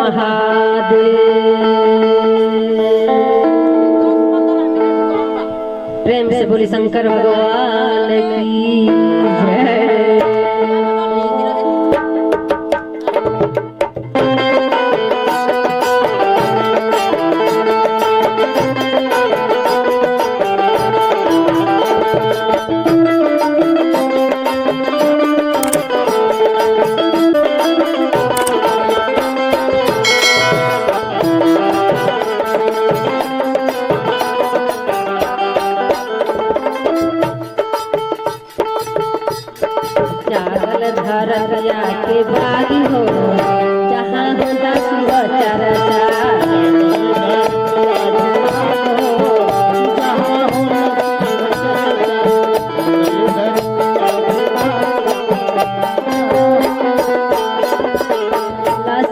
महादेव। प्रेम से बोली शंकर भगवान की जय। धरया के बागी हो जहाँ होता शिव चर्चा।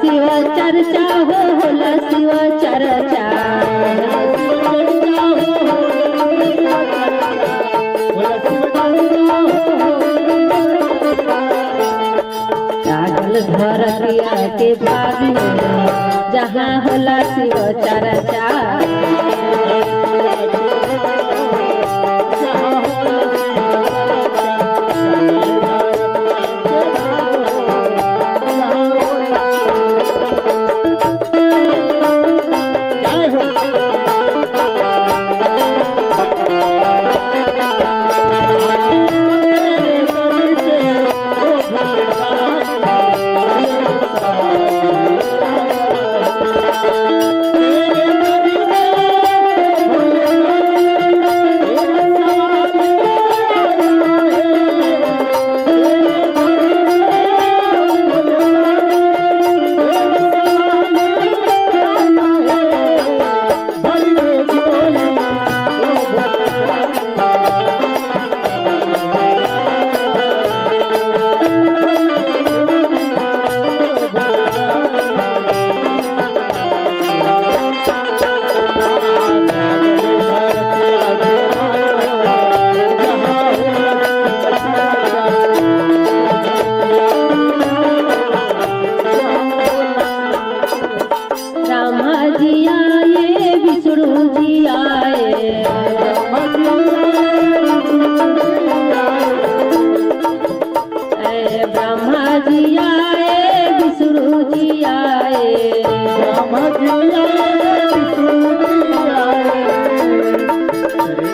शिव चर्चा होला शिव चर्चा। धरतिया के बागी जहाँ होला शिव चर्चा।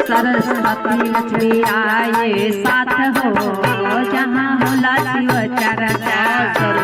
सरस्वती लक्ष्मी आए साथ हो जहाँ होला शिव चर्चा।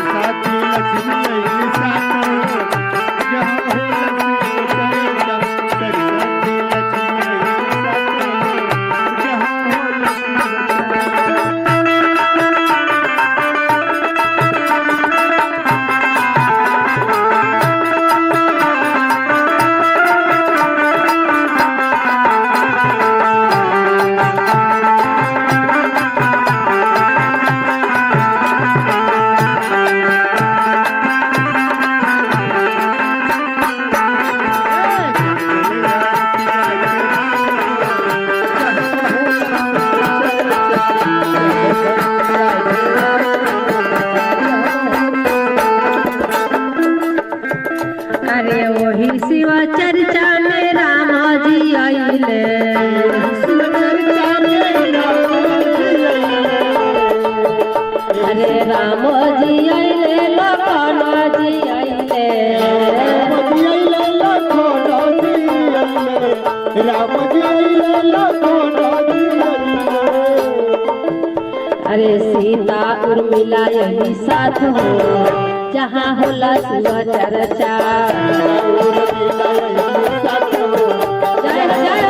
सरस्वती लक्ष्मी आए साथ हो जहाँ होला शिव अरे वही शिव चर्चा में राम जी आइले। अरे राम जी आइले लखन जी आइले। अरे सीता उर्मिला यही साथ हो जहाँ होला शिव चर्चा। जय जय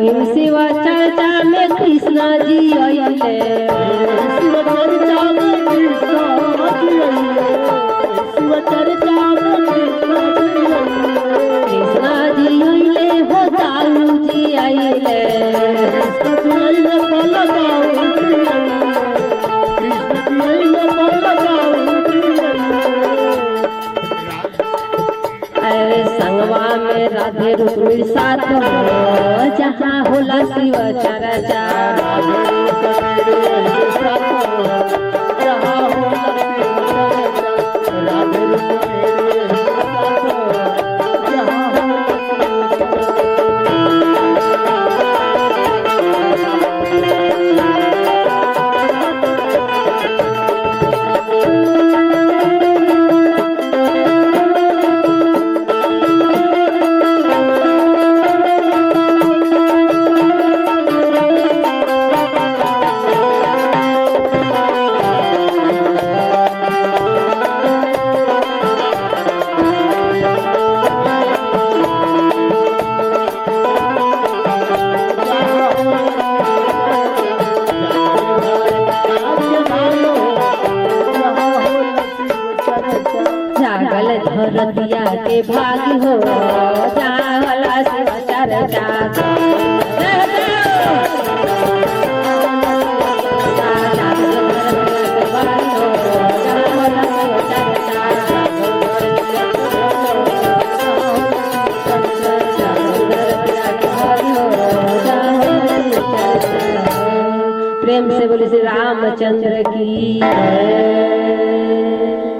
ओही शिव चर्चा में कृष्ण जी आइले शिव चर्चा में कृष्ण जी आइले शिव चर्चा में कृष्ण जी आइले हो दाऊ जी आइले कृष्ण जी आइले बलदाऊ जी आइले कृष्ण जी आइले बलदाऊ जी अरे संगवा में राधे रुक्मिणी साथ हो जहाँ होला शिव चर्चा जागल धरतिया के भागी हो जाला शिव चर्चा प्रेम से बोले श्री रामचंद्र की